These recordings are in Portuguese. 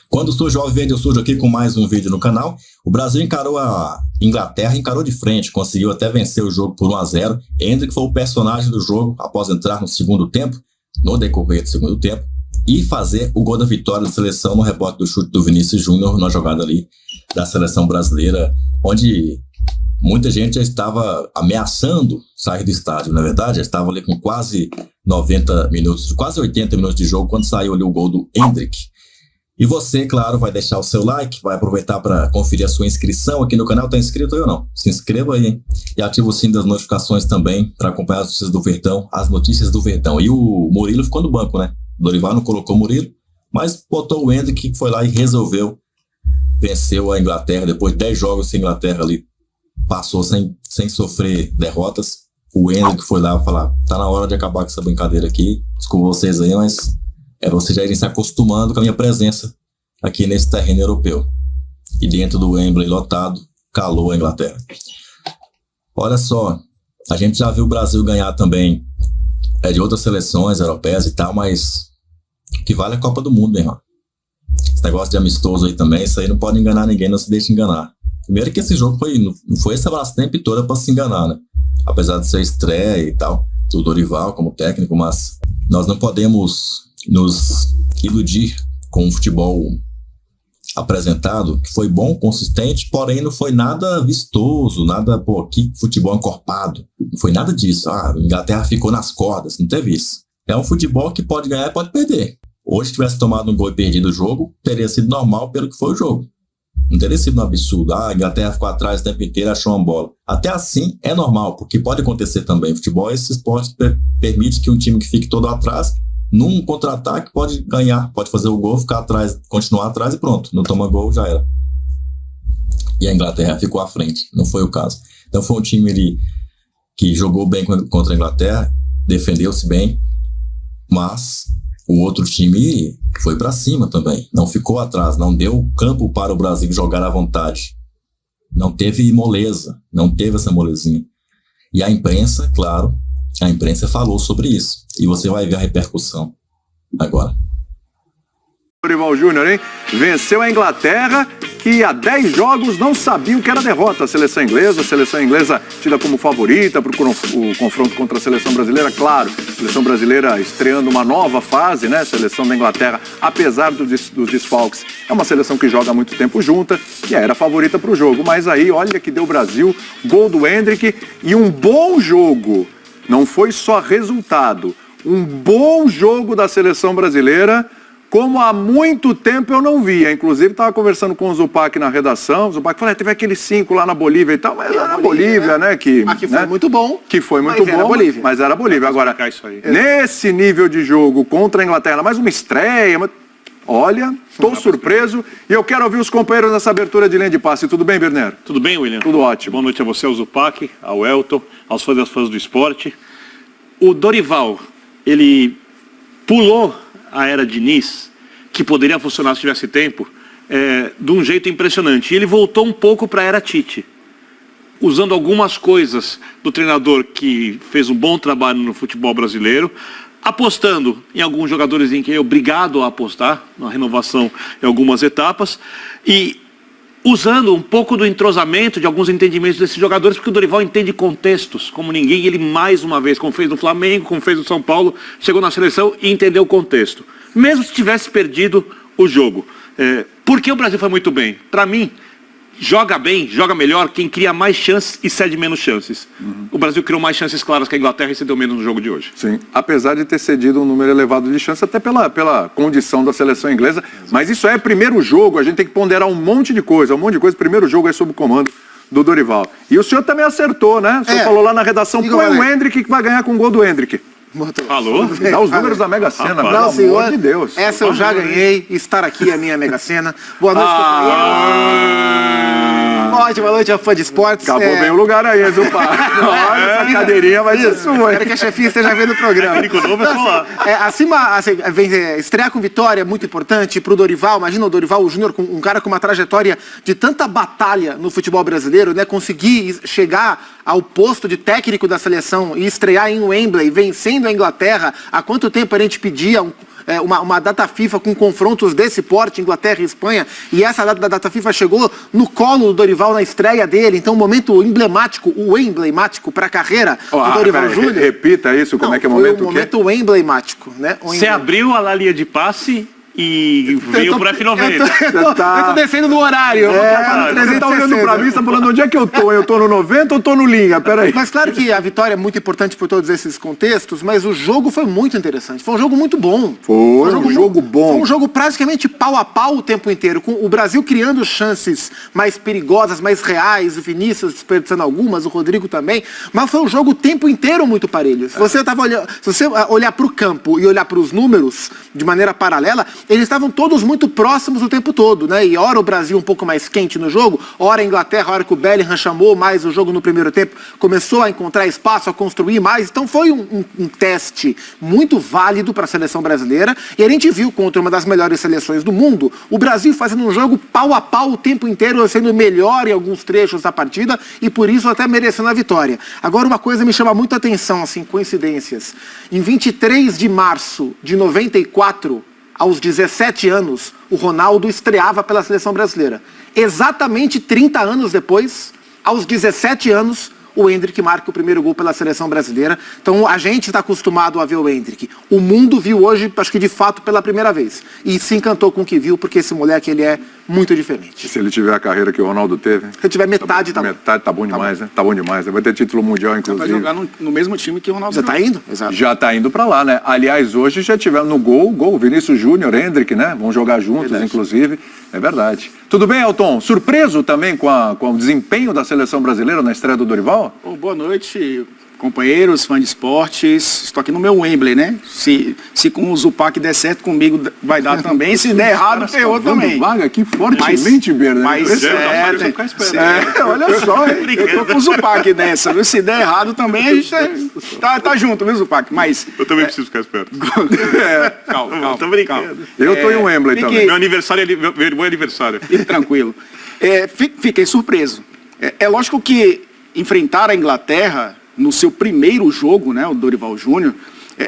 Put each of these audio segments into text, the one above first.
Quando surge o Alviverde, eu surjo aqui com mais um vídeo no canal. O Brasil encarou a Inglaterra, encarou de frente, conseguiu até vencer o jogo por 1-0. Endrick foi o personagem do jogo após entrar no segundo tempo, no decorrer do segundo tempo, e fazer o gol da vitória da seleção no rebote do chute do Vinícius Júnior, na jogada ali da seleção brasileira, onde muita gente já estava ameaçando sair do estádio, na verdade, já estava ali com quase 90 minutos, quase 80 minutos de jogo, quando saiu ali o gol do Endrick. E você, claro, vai deixar o seu like, vai aproveitar para conferir a sua inscrição aqui no canal. Está inscrito aí ou não? Se inscreva aí, hein? E ativa o sino das notificações também para acompanhar as notícias do Verdão, E o Murilo ficou no banco, né? O Dorival não colocou o Murilo, mas botou o Endrick, que foi lá e resolveu, venceu a Inglaterra. Depois de 10 jogos, a Inglaterra ali passou sem sofrer derrotas. O Endrick foi lá falar, tá na hora de acabar com essa brincadeira aqui. Desculpa vocês aí, mas vocês já irem se acostumando com a minha presença aqui nesse terreno europeu. E dentro do Wembley lotado, calou a Inglaterra. Olha só, a gente já viu o Brasil ganhar também de outras seleções europeias e tal, mas o que vale é a Copa do Mundo, meu irmão. Esse negócio de amistoso aí também, isso aí não pode enganar ninguém, não se deixe enganar. Primeiro que esse jogo não foi essa brastemp toda para se enganar, né? Apesar de ser estreia e tal, do Dorival como técnico, mas nós não podemos nos iludir com o futebol apresentado, que foi bom, consistente, porém não foi nada vistoso, nada, que futebol encorpado. Não foi nada disso. A Inglaterra ficou nas cordas, não teve isso. É um futebol que pode ganhar e pode perder. Hoje, se tivesse tomado um gol e perdido o jogo, teria sido normal pelo que foi o jogo. Não teria sido um absurdo. A Inglaterra ficou atrás o tempo inteiro, achou uma bola. Até assim é normal, porque pode acontecer também. Futebol, esse esporte permite que um time que fique todo atrás, num contra-ataque, pode ganhar, pode fazer o gol, ficar atrás, continuar atrás e pronto. Não toma gol, já era. E a Inglaterra ficou à frente. Não foi o caso. Então foi um time ali que jogou bem contra a Inglaterra, defendeu-se bem, mas o outro time foi para cima também, não ficou atrás, não deu campo para o Brasil jogar à vontade. Não teve moleza, não teve essa molezinha. E a imprensa, claro, a imprensa falou sobre isso. E você vai ver a repercussão agora. Dorival Júnior, hein? Venceu a Inglaterra, que há 10 jogos não sabia o que era derrota. A seleção inglesa tida como favorita para o confronto contra a seleção brasileira, claro. A seleção brasileira estreando uma nova fase, né? A seleção da Inglaterra, apesar dos desfalques, é uma seleção que joga há muito tempo junta e era favorita para o jogo. Mas aí, olha que deu o Brasil, gol do Endrick e um bom jogo. Não foi só resultado, um bom jogo da seleção brasileira, como há muito tempo eu não via. Inclusive, estava conversando com o Zupac na redação. O Zupac falou, teve aqueles 5 lá na Bolívia e tal, mas era a Bolívia, né? Mas que foi muito bom. Que foi muito bom, mas era a Bolívia. Agora, nesse nível de jogo contra a Inglaterra, mais uma estreia, olha, estou surpreso e eu quero ouvir os companheiros nessa abertura de linha de passe. Tudo bem, Berner? Tudo bem, William? Tudo ótimo. Boa noite a você, ao Zupac, ao Elton, aos fãs das fãs do esporte. O Dorival, ele pulou a era Diniz, que poderia funcionar se tivesse tempo, de um jeito impressionante. E ele voltou um pouco para a era Tite, usando algumas coisas do treinador que fez um bom trabalho no futebol brasileiro, apostando em alguns jogadores em que é obrigado a apostar, na renovação em algumas etapas, e usando um pouco do entrosamento, de alguns entendimentos desses jogadores, porque o Dorival entende contextos como ninguém. Ele, mais uma vez, como fez no Flamengo, como fez no São Paulo, chegou na seleção e entendeu o contexto. Mesmo se tivesse perdido o jogo. Porque o Brasil foi muito bem. Para mim, joga bem, joga melhor quem cria mais chances e cede menos chances. O Brasil criou mais chances claras que a Inglaterra e cedeu menos no jogo de hoje. Sim, apesar de ter cedido um número elevado de chances, até pela condição da seleção inglesa. Mas isso é primeiro jogo, a gente tem que ponderar um monte de coisa. Primeiro jogo é sob o comando do Dorival. E o senhor também acertou, né? O senhor falou lá na redação, põe o Endrick que vai ganhar com o gol do Endrick. Falou? Dá os números da Mega Sena, pelo não, senhor, amor de Deus. Essa eu já ganhei, estar aqui é a minha Mega Sena. Boa noite, companheiro. Ótima noite, fã de esportes. Acabou bem o lugar aí, Zupac. Olha, essa cadeirinha vai ser sua. Quero que a chefinha esteja vendo o programa. Estrear com vitória é muito importante para o Dorival. Imagina o Dorival Júnior, um cara com uma trajetória de tanta batalha no futebol brasileiro, né? Conseguir chegar ao posto de técnico da seleção e estrear em Wembley, vencendo a Inglaterra. Há quanto tempo a gente pedia uma data FIFA com confrontos desse porte, Inglaterra e Espanha, e essa data da data FIFA chegou no colo do Dorival na estreia dele, então um momento emblemático para a carreira do Dorival Júnior. Repita isso, como é que é o momento? Foi um momento emblemático, né? Você abriu a linha de passe e veio pro F90. Eu tô descendo no horário. Você tá olhando pra mim, você tá falando onde é que eu tô? Eu tô no 90 ou tô no linha? Peraí. Mas claro que a vitória é muito importante por todos esses contextos, mas o jogo foi muito interessante. Foi um jogo muito bom. Foi um jogo bom. Foi um jogo praticamente pau a pau o tempo inteiro, com o Brasil criando chances mais perigosas, mais reais, o Vinícius desperdiçando algumas, o Rodrigo também, mas foi um jogo o tempo inteiro muito parelho. Se você olhar pro campo e olhar pros números de maneira paralela, eles estavam todos muito próximos o tempo todo, né? E hora o Brasil um pouco mais quente no jogo, hora a Inglaterra, hora que o Bellingham chamou mais o jogo no primeiro tempo, começou a encontrar espaço, a construir mais. Então foi um teste muito válido para a seleção brasileira. E a gente viu contra uma das melhores seleções do mundo, o Brasil fazendo um jogo pau a pau o tempo inteiro, sendo melhor em alguns trechos da partida e por isso até merecendo a vitória. Agora uma coisa me chama muito a atenção, assim, coincidências. Em 23 de março de 94, aos 17 anos, o Ronaldo estreava pela seleção brasileira. Exatamente 30 anos depois, aos 17 anos, o Endrick marca o primeiro gol pela seleção brasileira. Então a gente está acostumado a ver o Endrick. O mundo viu hoje, acho que de fato, pela primeira vez. E se encantou com o que viu, porque esse moleque, ele é muito diferente. Se ele tiver a carreira que o Ronaldo teve... Se ele tiver metade, tá bom. Metade tá bom demais, né? Tá bom demais. Vai ter título mundial, inclusive. Vai jogar no mesmo time que o Ronaldo. Já tá indo? Exato. Já tá indo pra lá, né? Aliás, hoje já tiveram no gol, Vinícius Júnior, Endrick, né? Vão jogar juntos, verdade. Inclusive. É verdade. Tudo bem, Elton? Surpreso também com o desempenho da seleção brasileira na estreia do Dorival? Boa noite, companheiros, fãs de esportes. Estou aqui no meu Wembley, né? Se com o Zupac der certo, comigo vai dar também. Se der errado, ferrou também. Vaga aqui fortemente, Berna. Mas olha só, eu tô com o Zupac nessa, viu? Se der errado também, a gente tá junto, viu, Zupac? Mas... Eu também preciso ficar esperto. Calma. Tô brincando. Eu tô em Wembley também. Meu aniversário meu bom aniversário. Fique tranquilo. Fiquei surpreso. É lógico que enfrentar a Inglaterra no seu primeiro jogo, né, o Dorival Júnior,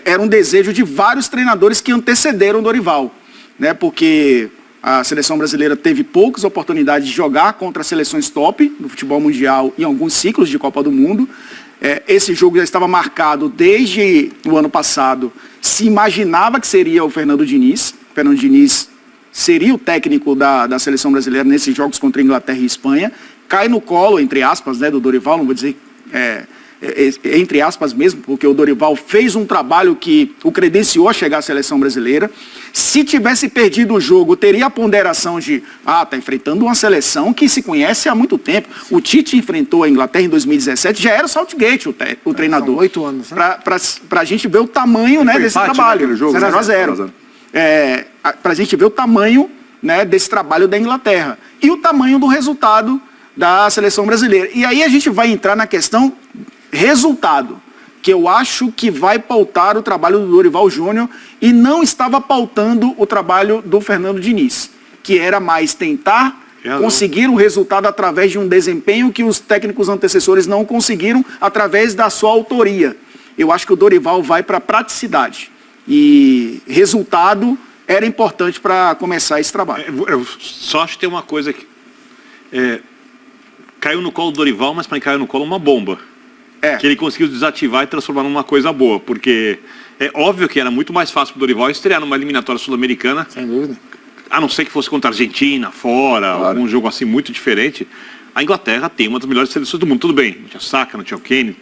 era um desejo de vários treinadores que antecederam o Dorival, né, porque a seleção brasileira teve poucas oportunidades de jogar contra seleções top no futebol mundial em alguns ciclos de Copa do Mundo. Esse jogo já estava marcado desde o ano passado. Se imaginava que seria o Fernando Diniz. O Fernando Diniz seria o técnico da seleção brasileira nesses jogos contra a Inglaterra e Espanha. Cai no colo, entre aspas, né, do Dorival, não vou dizer... entre aspas mesmo, porque o Dorival fez um trabalho que o credenciou a chegar à seleção brasileira. Se tivesse perdido o jogo, teria a ponderação de, tá enfrentando uma seleção que se conhece há muito tempo. O Tite enfrentou a Inglaterra em 2017, já era o Southgate o treinador. São 8 anos. Né? Pra gente ver o tamanho, né, desse trabalho. 0-0. Pra gente ver o tamanho, né, desse trabalho da Inglaterra. E o tamanho do resultado da seleção brasileira. E aí a gente vai entrar na questão resultado, que eu acho que vai pautar o trabalho do Dorival Júnior e não estava pautando o trabalho do Fernando Diniz, que era mais tentar conseguir o resultado através de um desempenho que os técnicos antecessores não conseguiram através da sua autoria. Eu acho que o Dorival vai para a praticidade e resultado era importante para começar esse trabalho. Eu só acho que tem uma coisa que caiu no colo do Dorival, mas para mim caiu no colo uma bomba. Que ele conseguiu desativar e transformar numa coisa boa, porque é óbvio que era muito mais fácil para o Dorival estrear numa eliminatória sul-americana, sem dúvida, a não ser que fosse contra a Argentina, fora, claro. Algum jogo assim muito diferente. A Inglaterra tem uma das melhores seleções do mundo, tudo bem, não tinha Saka, não tinha o Kane,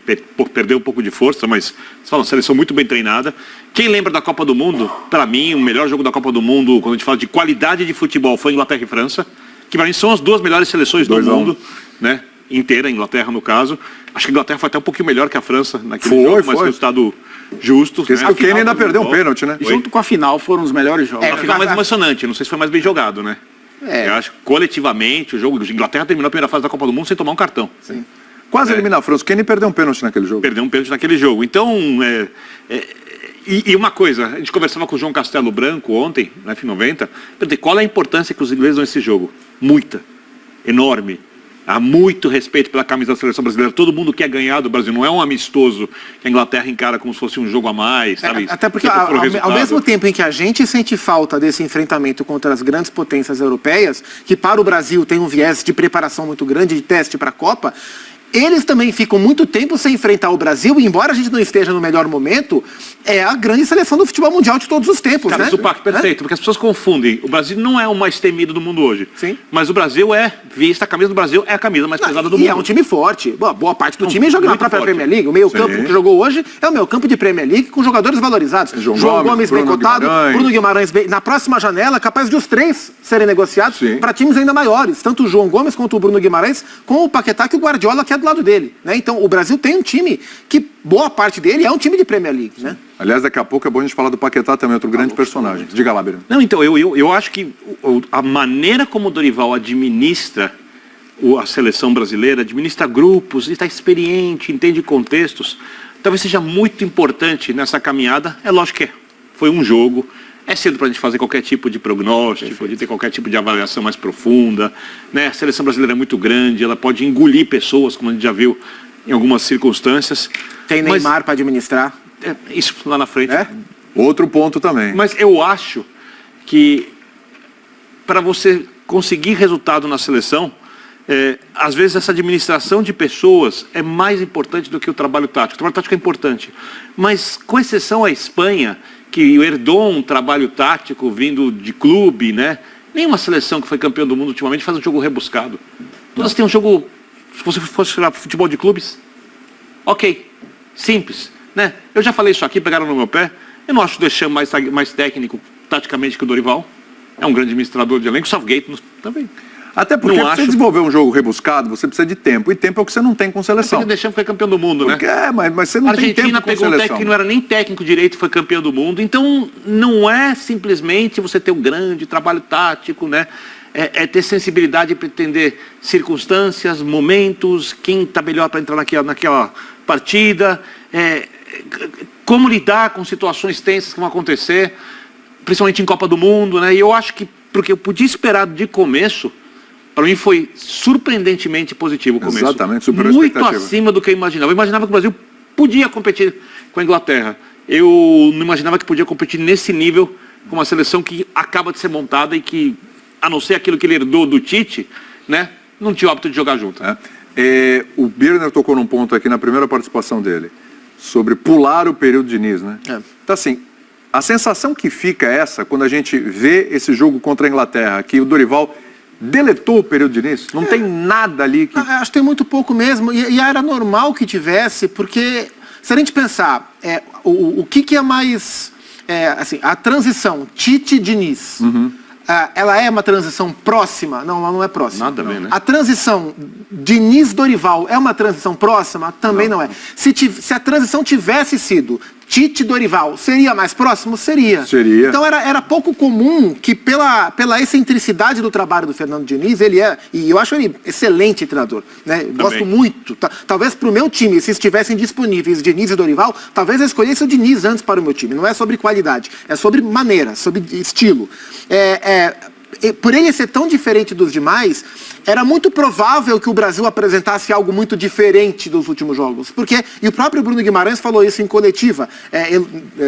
perdeu um pouco de força, mas você fala, uma seleção muito bem treinada. Quem lembra da Copa do Mundo, para mim, o melhor jogo da Copa do Mundo, quando a gente fala de qualidade de futebol, foi Inglaterra e França, que para mim são as duas melhores seleções do mundo, né? Inteira, a Inglaterra no caso. Acho que a Inglaterra foi até um pouquinho melhor que a França naquele jogo, mas resultado justo. Porque o Kane ainda perdeu um pênalti, né? Junto com a final foram os melhores jogos. A final mais emocionante, não sei se foi mais bem jogado, né? Eu acho que coletivamente o jogo, a Inglaterra terminou a primeira fase da Copa do Mundo sem tomar um cartão. Sim. Quase eliminar a França. O Kane perdeu um pênalti naquele jogo. Perdeu um pênalti naquele jogo. Então, e uma coisa, a gente conversava com o João Castelo Branco ontem, na F90, qual é a importância que os ingleses dão nesse jogo? Muita, enorme. Há muito respeito pela camisa da seleção brasileira. Todo mundo quer ganhar do Brasil. Não é um amistoso que a Inglaterra encara como se fosse um jogo a mais, sabe? Até porque ao mesmo tempo em que a gente sente falta desse enfrentamento contra as grandes potências europeias, que para o Brasil tem um viés de preparação muito grande, de teste para a Copa, eles também ficam muito tempo sem enfrentar o Brasil, e embora a gente não esteja no melhor momento, é a grande seleção do futebol mundial de todos os tempos, Cara, né? Zupac, perfeito, porque as pessoas confundem. O Brasil não é o mais temido do mundo hoje. Sim. Mas o Brasil a camisa do Brasil é a camisa mais pesada do mundo. E é um time forte. Boa parte do time joga na muito própria forte. Premier League. O meio campo que jogou hoje é o meio campo de Premier League com jogadores valorizados. João Gomes bem cotado, Bruno Guimarães bem. Na próxima janela, capaz de os três serem negociados para times ainda maiores. Tanto o João Gomes quanto o Bruno Guimarães, com o Paquetá que o Guardiola que é do lado dele, né? Então, o Brasil tem um time que, boa parte dele, é um time de Premier League, né? Aliás, daqui a pouco é bom a gente falar do Paquetá também, outro grande personagem. Diga lá, Birano. Não, então, eu acho que a maneira como o Dorival administra a seleção brasileira, administra grupos, está experiente, entende contextos, talvez seja muito importante nessa caminhada. É lógico que foi um jogo, é cedo para a gente fazer qualquer tipo de prognóstico, de ter qualquer tipo de avaliação mais profunda, né? A seleção brasileira é muito grande, ela pode engolir pessoas, como a gente já viu em algumas circunstâncias. Tem Neymar para administrar. Isso lá na frente. Outro ponto também. Mas eu acho que para você conseguir resultado na seleção, às vezes essa administração de pessoas é mais importante do que o trabalho tático. O trabalho tático é importante. Mas, com exceção à Espanha, que herdou um trabalho tático vindo de clube, né? Nenhuma seleção que foi campeã do mundo ultimamente faz um jogo rebuscado. Todas têm um jogo, se você fosse falar futebol de clubes, ok, simples, né? Eu já falei isso aqui, pegaram no meu pé. Eu não acho o Deschamps mais técnico, taticamente, que o Dorival. É um grande administrador de elenco, o Southgate também. Até porque para você desenvolver um jogo rebuscado, você precisa de tempo. E tempo é o que você não tem com seleção. O Deschamps foi campeão do mundo, né? Mas você não tem tempo com seleção. A Argentina pegou um técnico que não era nem técnico direito e foi campeão do mundo. Então, não é simplesmente você ter um grande trabalho tático, né? É ter sensibilidade para entender circunstâncias, momentos, quem está melhor para entrar naquela partida, como lidar com situações tensas que vão acontecer, principalmente em Copa do Mundo, né? E eu acho que, porque eu podia esperar de começo, para mim foi surpreendentemente positivo o começo. Exatamente, superou a muito expectativa. acima do que eu imaginava. Eu imaginava que o Brasil podia competir com a Inglaterra. Eu não imaginava que podia competir nesse nível com uma seleção que acaba de ser montada e que, a não ser aquilo que ele herdou do Tite, né, não tinha o hábito de jogar junto. O Birner tocou num ponto aqui na primeira participação dele, sobre pular o período de Diniz, né? Então, assim, a sensação que fica é essa, quando a gente vê esse jogo contra a Inglaterra, que o Dorival deletou o período de Diniz, não tem nada ali que... Acho que tem muito pouco mesmo, e era normal que tivesse, porque se a gente pensar, o que é mais, assim, a transição Tite-Diniz, ela é uma transição próxima? Não, ela não é próxima. Nada a ver, né? A transição Diniz-Dorival é uma transição próxima? Também não é. Se a transição tivesse sido Tite-Dorival, seria mais próximo? Seria. Então era pouco comum que pela excentricidade do trabalho do Fernando Diniz, e eu acho ele excelente treinador, né? Gosto muito. Talvez para o meu time, se estivessem disponíveis Diniz e Dorival, talvez eu escolhesse o Diniz antes para o meu time. Não é sobre qualidade, é sobre maneira, sobre estilo. Por ele ser tão diferente dos demais, era muito provável que o Brasil apresentasse algo muito diferente dos últimos jogos. E o próprio Bruno Guimarães falou isso em coletiva,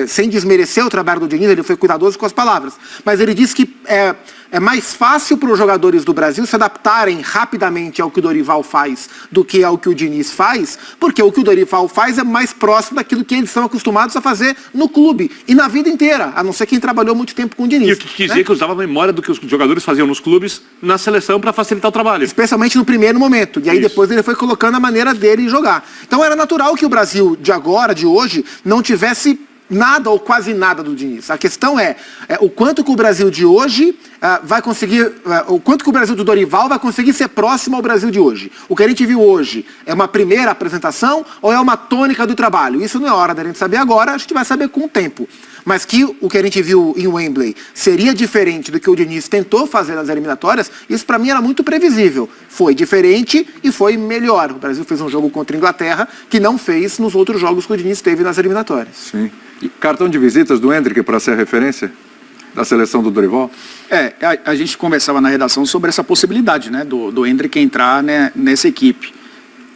sem desmerecer o trabalho do Diniz, ele foi cuidadoso com as palavras. Mas ele disse que é mais fácil para os jogadores do Brasil se adaptarem rapidamente ao que o Dorival faz do que ao que o Diniz faz, porque o que o Dorival faz é mais próximo daquilo que eles são acostumados a fazer no clube e na vida inteira, a não ser quem trabalhou muito tempo com o Diniz. E eu te dizia que usava a memória do que os jogadores faziam nos clubes na seleção para facilitar o trabalho. Especialmente no primeiro momento. E aí depois ele foi colocando a maneira dele jogar. Então era natural que o Brasil de agora, de hoje, não tivesse nada ou quase nada do Diniz. A questão é o quanto que o Brasil de hoje vai conseguir, o quanto que o Brasil do Dorival vai conseguir ser próximo ao Brasil de hoje. O que a gente viu hoje é uma primeira apresentação ou é uma tônica do trabalho? Isso não é hora da gente saber agora, a gente vai saber com o tempo. Mas que o que a gente viu em Wembley seria diferente do que o Diniz tentou fazer nas eliminatórias, isso para mim era muito previsível. Foi diferente e foi melhor. O Brasil fez um jogo contra a Inglaterra que não fez nos outros jogos que o Diniz teve nas eliminatórias. Sim. E cartão de visitas do Endrick para ser referência? da seleção do Dorival? A gente conversava na redação sobre essa possibilidade, né, do Endrick entrar, né, nessa equipe.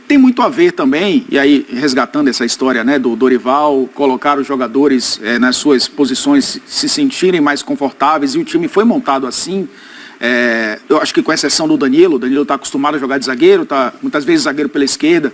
Tem muito a ver também, e aí resgatando essa história, né, do Dorival, colocar os jogadores nas suas posições, se sentirem mais confortáveis, e o time foi montado assim. Eu acho que com exceção do Danilo, o Danilo está acostumado a jogar de zagueiro, tá muitas vezes zagueiro pela esquerda,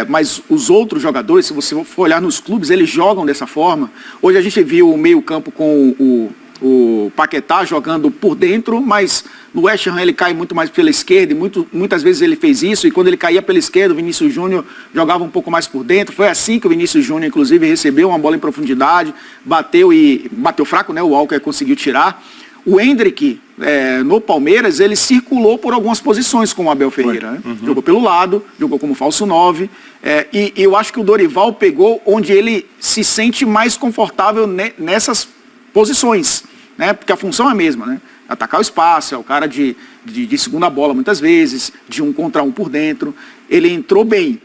mas os outros jogadores, se você for olhar nos clubes, eles jogam dessa forma. Hoje a gente viu o meio-campo com o Paquetá jogando por dentro, mas no West Ham ele cai muito mais pela esquerda, e muitas vezes ele fez isso, e quando ele caía pela esquerda, o Vinícius Júnior jogava um pouco mais por dentro. Foi assim que o Vinícius Júnior, inclusive, recebeu uma bola em profundidade, bateu fraco, né? O Walker conseguiu tirar. O Endrick, no Palmeiras, ele circulou por algumas posições com o Abel Ferreira. Né? Jogou pelo lado, jogou como falso 9. E eu acho que o Dorival pegou onde ele se sente mais confortável nessas posições, né? Porque a função é a mesma, né? Atacar o espaço, é o cara de segunda bola muitas vezes, de 1 contra 1 por dentro. Ele entrou bem.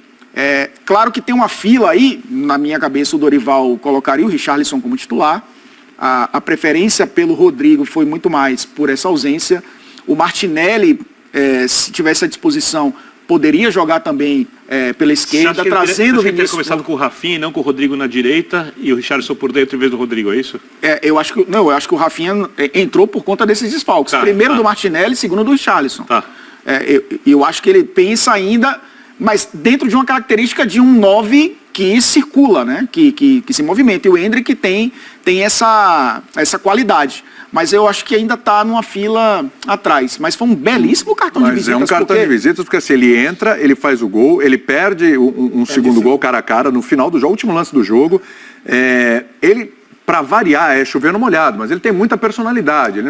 Claro que tem uma fila aí, na minha cabeça o Dorival colocaria o Richarlison como titular. A preferência pelo Rodrigo foi muito mais por essa ausência. O Martinelli, se tivesse à disposição, poderia jogar também pela esquerda, trazendo o Vinícius. Teria começado com o Rafinha e não com o Rodrigo na direita e o Richarlison por dentro em vez do Rodrigo, é isso? Eu acho que o Rafinha entrou por conta desses desfalques. Primeiro do Martinelli, segundo do Richarlison. Eu acho que ele pensa ainda, mas dentro de uma característica de um 9 que circula, né? Que se movimenta. E o Endrick tem essa qualidade. Mas eu acho que ainda está numa fila atrás. Mas foi um belíssimo cartão de visitas. Mas é um cartão de visitas, porque assim, ele entra, ele faz o gol, ele perde um segundo gol cara a cara no final do jogo, último lance do jogo. Ele, para variar, é chover no molhado, mas ele tem muita personalidade. Ele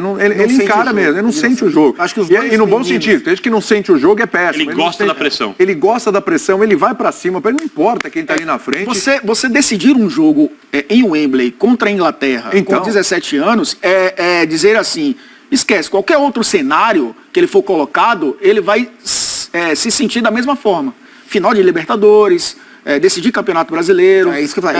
encara mesmo, ele não sente o jogo. Acho que os dois e no bom sentido, desde que não sente o jogo é péssimo. Ele gosta da pressão. Ele gosta da pressão, ele vai para cima, para ele não importa quem está ali na frente. Você decidir um jogo em Wembley contra a Inglaterra com 17 anos é dizer assim, esquece, qualquer outro cenário que ele for colocado, ele vai se sentir da mesma forma. Final de Libertadores, decidir Campeonato Brasileiro. É isso que eu falo.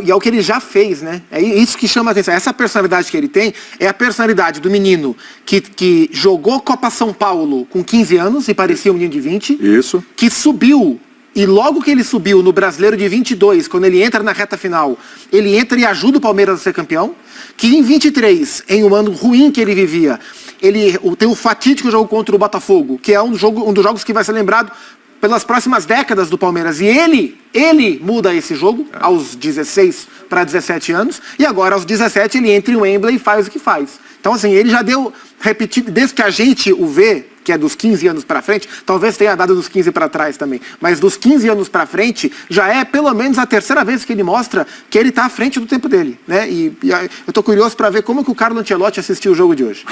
E é o que ele já fez, né? É isso que chama a atenção. Essa personalidade que ele tem é a personalidade do menino que jogou Copa São Paulo com 15 anos e parecia um menino de 20. Isso. Que subiu. E logo que ele subiu no Brasileiro de 22, quando ele entra na reta final, ele entra e ajuda o Palmeiras a ser campeão. Que em 23, em um ano ruim que ele vivia, ele tem o fatídico jogo contra o Botafogo, que é um dos jogos que vai ser lembrado pelas próximas décadas do Palmeiras. E ele muda esse jogo aos 16 para 17 anos. E agora, aos 17, ele entra em Wembley e faz o que faz. Então, assim, ele já deu repetido, desde que a gente o vê, que é dos 15 anos para frente, talvez tenha dado dos 15 para trás também, mas dos 15 anos para frente, já é pelo menos a terceira vez que ele mostra que ele está à frente do tempo dele, né? E eu estou curioso para ver como que o Carlo Ancelotti assistiu o jogo de hoje.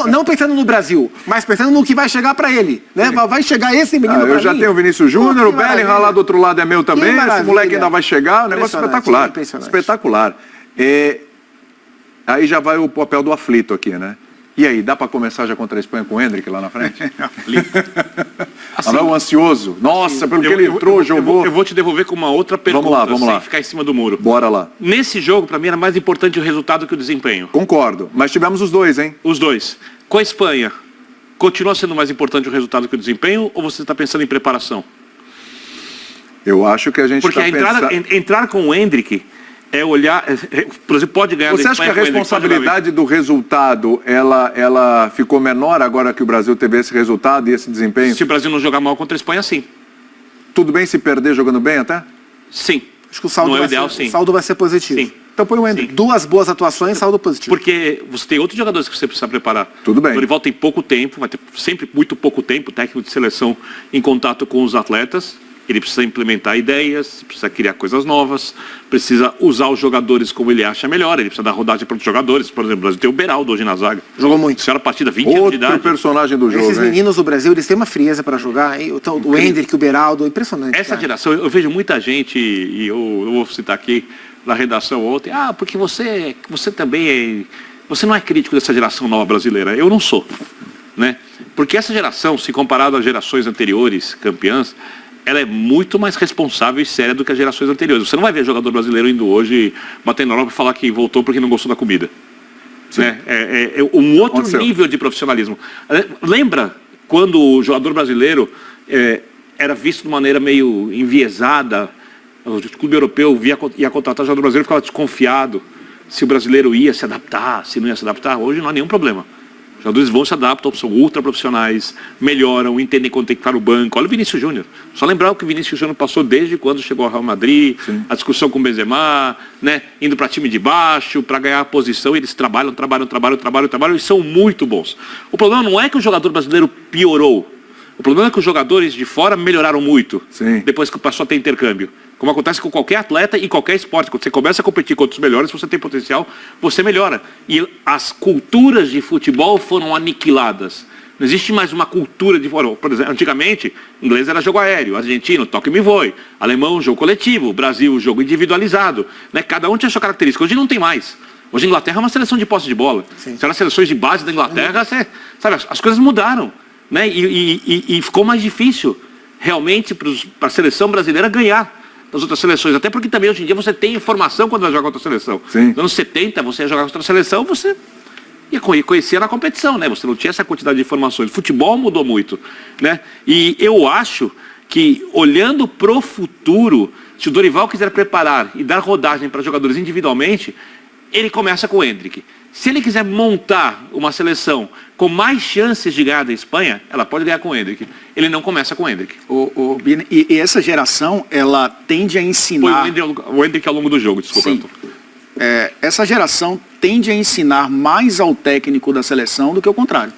Não pensando no Brasil, mas pensando no que vai chegar para ele, né? Vai chegar esse menino eu já tenho o Vinícius Júnior, o Bellingham lá do outro lado é meu também, esse moleque ainda vai chegar, um negócio espetacular. Espetacular. Aí já vai o papel do aflito aqui, né? E aí, dá para começar já contra a Espanha com o Endrick lá na frente? Assim, não, ansioso. Nossa, pelo que ele entrou, jogou. Eu vou te devolver com uma outra pergunta, vamos lá. Sem ficar em cima do muro. Bora lá. Nesse jogo, para mim, era mais importante o resultado que o desempenho. Concordo, mas tivemos os dois, hein? Os dois. Com a Espanha, continua sendo mais importante o resultado que o desempenho, ou você está pensando em preparação? Eu acho que a gente está pensando... Porque entrar com o Endrick... olhar, por exemplo, pode ganhar. Você acha que a responsabilidade do resultado ela ficou menor agora que o Brasil teve esse resultado e esse desempenho? Se o Brasil não jogar mal contra a Espanha, sim. Tudo bem se perder jogando bem até? Sim. Acho que o saldo vai ser positivo. Sim. Então põe o Endrick. 2 boas atuações, saldo positivo. Porque você tem outros jogadores que você precisa preparar. Tudo bem. O Dorival tem pouco tempo, vai ter sempre muito pouco tempo, técnico de seleção em contato com os atletas. Ele precisa implementar ideias, precisa criar coisas novas, precisa usar os jogadores como ele acha melhor, ele precisa dar rodagem para os jogadores. Por exemplo, o Brasil tem o Beraldo hoje na zaga. Jogou muito. Isso era partida 20 anos de idade. Outro personagem do jogo. Esses meninos do Brasil, eles têm uma frieza para jogar. Hein? O Endrick, o Beraldo, impressionante. Essa geração, eu vejo muita gente, e eu vou citar aqui na redação ontem, porque você também você não é crítico dessa geração nova brasileira. Eu não sou, né? Porque essa geração, se comparado às gerações anteriores, campeãs, ela é muito mais responsável e séria do que as gerações anteriores. Você não vai ver jogador brasileiro indo hoje batendo na Europa e falar que voltou porque não gostou da comida. Né? É um outro nível de profissionalismo. Lembra quando o jogador brasileiro era visto de maneira meio enviesada? O clube europeu ia contratar o jogador brasileiro, ficava desconfiado se o brasileiro ia se adaptar, se não ia se adaptar. Hoje não há nenhum problema. Os jogadores vão se adaptam, são ultra profissionais, melhoram, entendem quando tem que estar no banco. Olha o Vinícius Júnior. Só lembrar o que o Vinícius Júnior passou desde quando chegou ao Real Madrid, a discussão com o Benzema, né? Indo para time de baixo, para ganhar a posição. Eles trabalham e são muito bons. O problema não é que o jogador brasileiro piorou. O problema é que os jogadores de fora melhoraram muito depois que passou a ter intercâmbio. Como acontece com qualquer atleta e qualquer esporte. Quando você começa a competir contra os melhores, se você tem potencial, você melhora. E as culturas de futebol foram aniquiladas. Não existe mais uma cultura de futebol. Por exemplo, antigamente, inglês era jogo aéreo, argentino, toque-me voe, alemão, jogo coletivo, Brasil, jogo individualizado. Né? Cada um tinha sua característica. Hoje não tem mais. Hoje a Inglaterra é uma seleção de posse de bola. Se eram seleções de base da Inglaterra, sabe, as coisas mudaram. Né? E ficou mais difícil, realmente, para a seleção brasileira ganhar das outras seleções. Até porque também hoje em dia você tem informação quando vai jogar contra a seleção. Nos anos 70, você ia jogar contra a seleção, você ia conhecer na competição, né? Você não tinha essa quantidade de informações. O futebol mudou muito, né? E eu acho que, olhando pro futuro, se o Dorival quiser preparar e dar rodagem para jogadores individualmente, ele começa com o Endrick. Se ele quiser montar uma seleção com mais chances de ganhar da Espanha, ela pode ganhar com o Endrick. Ele não começa com o Endrick. E essa geração, ela tende a ensinar... O Endrick ao longo do jogo, desculpa. Sim. Essa geração tende a ensinar mais ao técnico da seleção do que o contrário.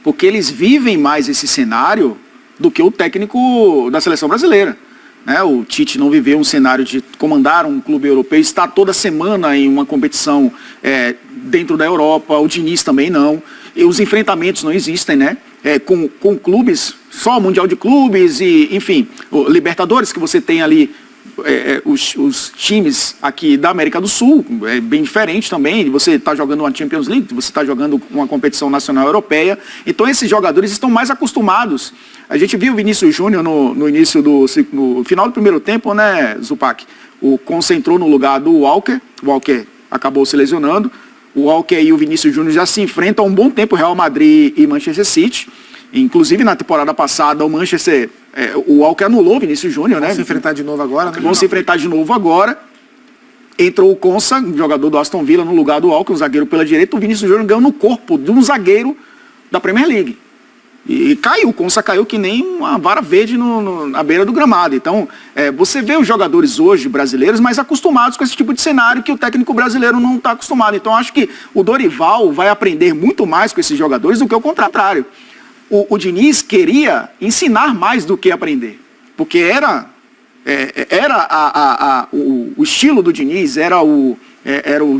Porque eles vivem mais esse cenário do que o técnico da seleção brasileira. O Tite não viveu um cenário de comandar um clube europeu, estar toda semana em uma competição dentro da Europa, o Diniz também não. E os enfrentamentos não existem, né? Com clubes, só Mundial de Clubes e, enfim, o Libertadores, que você tem ali os times aqui da América do Sul, é bem diferente também. Você está jogando uma Champions League, você está jogando uma competição nacional europeia. Então esses jogadores estão mais acostumados. A gente viu o Vinícius Júnior no final do primeiro tempo, né, Zupac? O concentrou no lugar do Walker. O Walker acabou se lesionando. O Walker e o Vinícius Júnior já se enfrentam há um bom tempo, Real Madrid e Manchester City. Inclusive na temporada passada o Manchester, o Walker anulou o Vinícius Júnior, né? Vão se enfrentar de novo agora, né? Vão se enfrentar de novo agora. Entrou o Konsa, jogador do Aston Villa, no lugar do Walker, um zagueiro pela direita. O Vinícius Júnior ganhou no corpo de um zagueiro da Premier League. E caiu, o Konsa caiu que nem uma vara verde na beira do gramado. Então, você vê os jogadores hoje brasileiros mais acostumados com esse tipo de cenário que o técnico brasileiro não está acostumado. Então, acho que o Dorival vai aprender muito mais com esses jogadores do que o contrário. O Diniz queria ensinar mais do que aprender. Porque era o estilo do Diniz, era o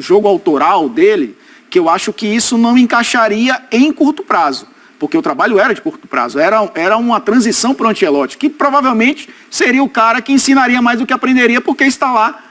jogo autoral dele, que eu acho que isso não encaixaria em curto prazo. Porque o trabalho era de curto prazo, era uma transição para o Ancelotti, que provavelmente seria o cara que ensinaria mais do que aprenderia, porque está lá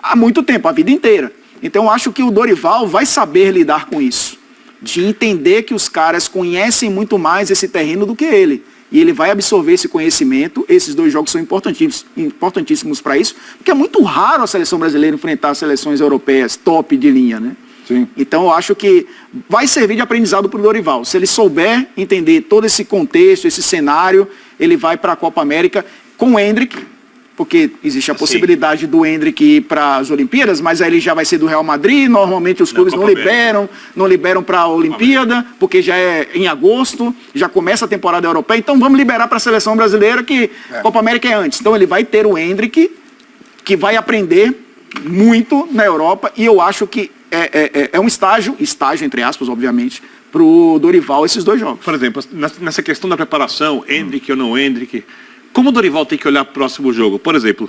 há muito tempo, a vida inteira. Então eu acho que o Dorival vai saber lidar com isso, de entender que os caras conhecem muito mais esse terreno do que ele. E ele vai absorver esse conhecimento. Esses dois jogos são importantíssimos para isso, porque é muito raro a seleção brasileira enfrentar seleções europeias top de linha, né? Sim. Então eu acho que vai servir de aprendizado para o Dorival. Se ele souber entender todo esse contexto, esse cenário, ele vai para a Copa América com o Endrick, porque existe a possibilidade do Endrick ir para as Olimpíadas, mas aí ele já vai ser do Real Madrid. Normalmente os clubes não liberam para a Olimpíada, porque já é em agosto, já começa a temporada europeia. Então vamos liberar para a seleção brasileira, que a Copa América é antes. Então ele vai ter o Endrick, que vai aprender muito na Europa, e eu acho que é um estágio entre aspas, obviamente, para o Dorival esses dois jogos. Por exemplo, nessa questão da preparação, Endrick ou não Endrick, como o Dorival tem que olhar para o próximo jogo? Por exemplo,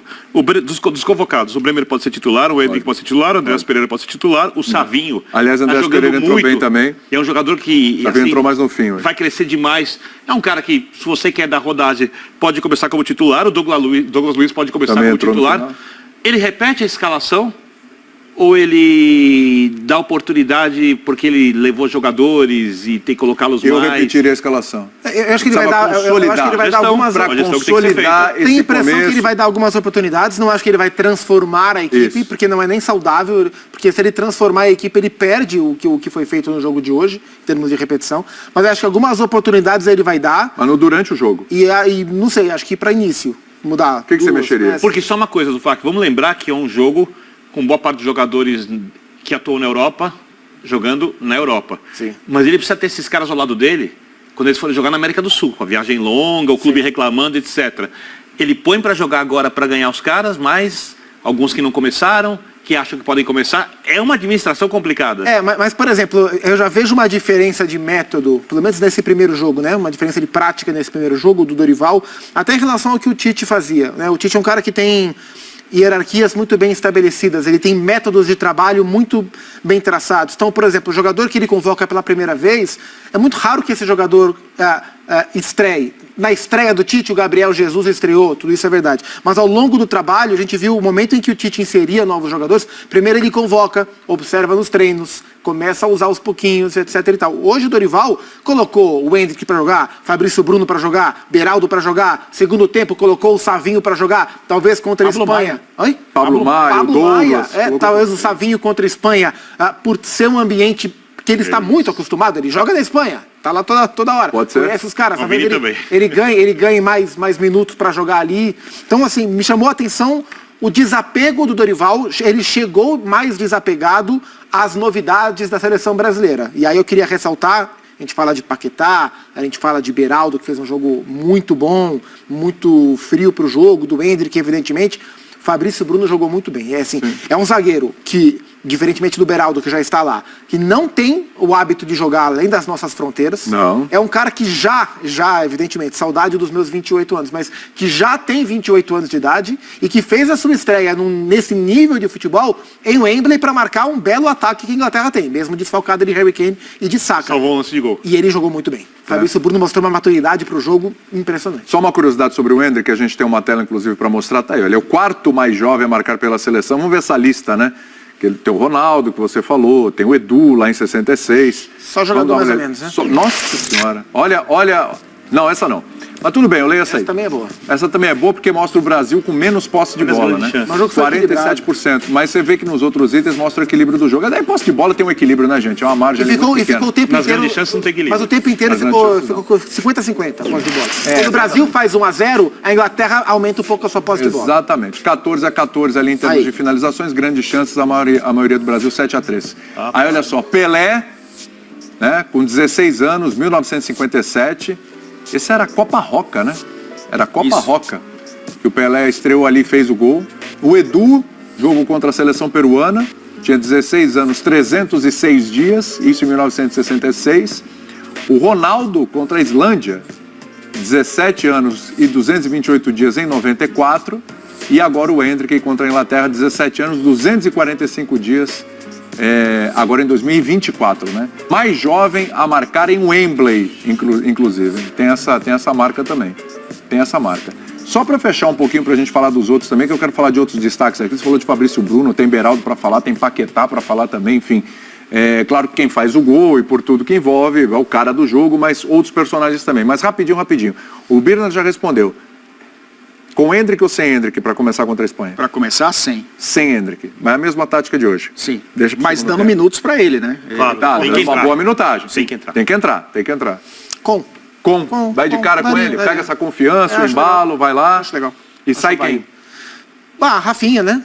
dos convocados, o Bremer pode ser titular, o Endrick pode ser titular, o Andreas Pereira pode ser titular, o Savinho. Aliás, o Andreas Pereira entrou bem também. É um jogador que Savinho entrou mais no fim hoje. Vai crescer demais. É um cara que, se você quer dar rodagem, pode começar como titular, o Douglas Luiz pode começar também como titular. Ele repete a escalação ou ele dá oportunidade porque ele levou jogadores e tem que colocá-los mais? Eu repetiria a escalação. Eu acho que ele vai dar, eu acho que ele vai dar algumas para consolidar esse Tem a impressão começo. que ele vai dar algumas oportunidades, não acho que ele vai transformar a equipe, Isso. porque não é nem saudável, porque se ele transformar a equipe, ele perde o que foi feito no jogo de hoje, em termos de repetição, mas eu acho que algumas oportunidades ele vai dar, Mas durante o jogo. e não sei, acho que para início, mudar. O que você mexeria? Porque só uma coisa, Zufac, vamos lembrar que é um jogo com boa parte dos jogadores que atuam na Europa, jogando na Europa. Sim. Mas ele precisa ter esses caras ao lado dele, quando eles forem jogar na América do Sul, com a viagem longa, o clube reclamando, etc. Ele põe para jogar agora para ganhar os caras, mas alguns que não começaram, que acham que podem começar, é uma administração complicada. Mas, por exemplo, eu já vejo uma diferença de método, pelo menos nesse primeiro jogo, né? Uma diferença de prática nesse primeiro jogo do Dorival, até em relação ao que o Tite fazia, né? O Tite é um cara que tem hierarquias muito bem estabelecidas, ele tem métodos de trabalho muito bem traçados. Então, por exemplo, o jogador que ele convoca pela primeira vez, é muito raro que esse jogador estreie. Na estreia do Tite, o Gabriel Jesus estreou, tudo isso é verdade. Mas ao longo do trabalho, a gente viu o momento em que o Tite inseria novos jogadores, primeiro ele convoca, observa nos treinos, começa a usar aos pouquinhos, etc e tal. Hoje o Dorival colocou o Hendrick para jogar, Fabrício Bruno para jogar, Beraldo para jogar, segundo tempo colocou o Savinho para jogar, talvez contra a Espanha. Oi? Pablo Maia, Douglas. Talvez o Savinho contra a Espanha, por ser um ambiente que ele está muito acostumado, ele joga na Espanha, tá lá toda hora. Pode ser. Conhece os caras, O Vini também. ele ganha mais minutos para jogar ali. Então, assim, me chamou a atenção o desapego do Dorival, ele chegou mais desapegado às novidades da seleção brasileira. E aí eu queria ressaltar, a gente fala de Paquetá, a gente fala de Beraldo, que fez um jogo muito bom, muito frio para o jogo, do Hendrick, evidentemente. Fabrício Bruno jogou muito bem. É um zagueiro que, diferentemente do Beraldo, que já está lá, que não tem o hábito de jogar além das nossas fronteiras. Não. É um cara que já, evidentemente, saudade dos meus 28 anos, mas que já tem 28 anos de idade e que fez a sua estreia nesse nível de futebol em Wembley para marcar um belo ataque que a Inglaterra tem, mesmo desfalcado de Harry Kane e de Saka. Salvou um lance de gol. E ele jogou muito bem. Fabrício Bruno mostrou uma maturidade para o jogo impressionante. Só uma curiosidade sobre o Hendrick, que a gente tem uma tela, inclusive, para mostrar. Tá aí, ele é o quarto mais jovem a marcar pela seleção. Vamos ver essa lista, né? Que ele tem o Ronaldo, que você falou, tem o Edu, lá em 66. Só jogador mais ou menos, né? Nossa Senhora. Olha... Não, essa não. Mas tudo bem, eu leio essa aí. Essa também é boa. Essa também é boa porque mostra o Brasil com menos posse de bola, né? Mas o jogo foi 47%. Mas você vê que nos outros itens mostra o equilíbrio do jogo. Daí posse de bola tem um equilíbrio, né, gente? É uma margem E ficou o tempo Nas inteiro. grandes chances não tem equilíbrio. Mas o tempo inteiro ficou 50-50 a posse de bola. Quando o Brasil faz 1-0, a Inglaterra aumenta um pouco a sua posse de bola. Exatamente. 14-14 ali em termos Aí. de finalizações, grandes chances, a maioria do Brasil 7-3. Aí olha só, Pelé, né, com 16 anos, 1957. Esse era a Copa Roca, né? Era a Copa Roca. Que o Pelé estreou ali e fez o gol. O Edu, jogo contra a seleção peruana, tinha 16 anos, 306 dias, isso em 1966. O Ronaldo contra a Islândia, 17 anos e 228 dias em 94. E agora o Hendrick contra a Inglaterra, 17 anos, 245 dias, agora em 2024, né? Mais jovem a marcar em Wembley, inclusive. Tem essa marca também. Tem essa marca. Só para fechar um pouquinho, para a gente falar dos outros também, que eu quero falar de outros destaques aqui. Você falou de Fabrício Bruno, tem Beraldo para falar, tem Paquetá para falar também, enfim. É claro que quem faz o gol e por tudo que envolve é o cara do jogo, mas outros personagens também. Mas rapidinho. O Birna já respondeu. Com Hendrick ou sem Hendrick para começar contra a Espanha? Para começar, sem. Sem Hendrick. Mas é a mesma tática de hoje. Sim. Deixa pro Mas segundo dando tempo. minutos para ele, né? Claro, Tá, tem dando que uma entrar. boa minutagem. Tem que entrar. Tem que entrar. Com. Vai de cara com ele, pega essa confiança, o acho embalo, legal. vai lá. Acho legal. E Acho sai que vai. quem? Rafinha, né?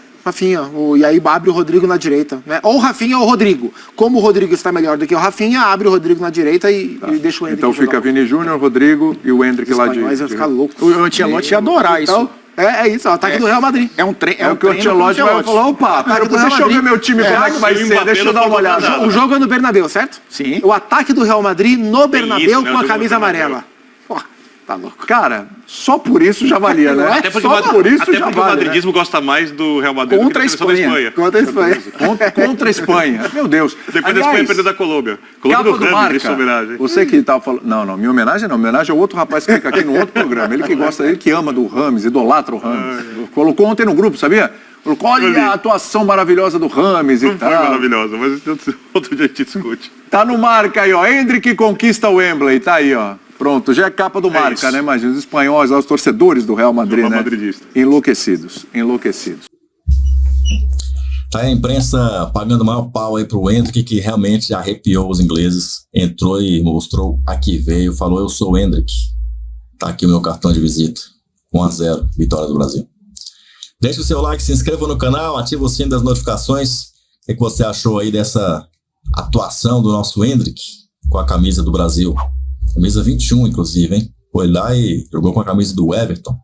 E aí abre o Rodrigo na direita, né? Ou o Rafinha ou o Rodrigo. Como o Rodrigo está melhor do que o Rafinha, abre o Rodrigo na direita e deixa o Hendrick Então fica jogar. Vini Júnior, Rodrigo e o Hendrick lá de... Mas vai ficar louco. O Ancelotti ia adorar Então, isso. é isso, é o ataque do Real Madrid. É um treino. É o que o Ancelotti vai falar, opa, do Real deixa eu ver Madrid. meu time, como é que vai se o ser, Mbappé deixa eu não dar uma for olhada. contratado. O jogo é no Bernabéu, certo? Sim. O ataque do Real Madrid no Bernabéu isso, né? com O a jogo camisa no Bernabéu. amarela. Pô, tá louco. Cara, só por isso já valia, né? Até porque, Só por isso até já porque o vale, né? madridismo gosta mais do Real Madrid Contra do que da seleção da Espanha. Contra a Espanha. Contra a Espanha. Meu Deus. Depois da Espanha perdeu da Colômbia. Colômbia Capa do do Rami, essa Marca. homenagem. Você que tava falando... Não, minha homenagem não. Minha homenagem é outro rapaz que fica aqui no outro programa. Ele que gosta, ele que ama do Rames, idolatra o Rames. Colocou ontem no grupo, sabia? Olha a atuação maravilhosa do Rames e Não tal. foi maravilhosa, mas outro dia a gente discute. Tá no Marca aí, ó. Endrick conquista o Wembley, tá aí, ó. Pronto, já é capa do Marca, isso. né? Imagina, os espanhóis, os torcedores do Real Madrid, Real né? madridista. Enlouquecidos. Tá a imprensa pagando maior pau aí pro Endrick, que realmente arrepiou os ingleses. Entrou e mostrou a que veio, falou: eu sou o Endrick. Tá aqui o meu cartão de visita. 1-0, vitória do Brasil. Deixe o seu like, se inscreva no canal, ative o sino das notificações. O que você achou aí dessa atuação do nosso Endrick com a camisa do Brasil? Camisa 21, inclusive, hein? Foi lá e jogou com a camisa do Everton.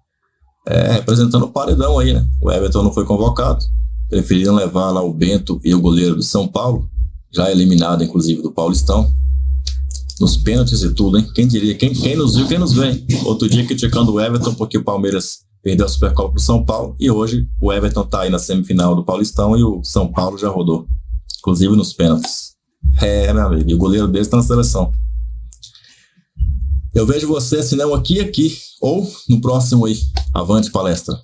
Representando o paredão aí, né? O Everton não foi convocado. Preferiram levar lá o Bento e o goleiro do São Paulo, já eliminado, inclusive, do Paulistão. Nos pênaltis e tudo, hein? Quem diria? Quem nos viu, quem nos vê, hein? Outro dia criticando o Everton porque o Palmeiras perdeu a Supercopa pro São Paulo, e hoje o Everton tá aí na semifinal do Paulistão e o São Paulo já rodou, inclusive nos pênaltis. Meu amigo, e o goleiro deles tá na seleção. Eu vejo você, se não aqui, ou no próximo aí. Avante palestra.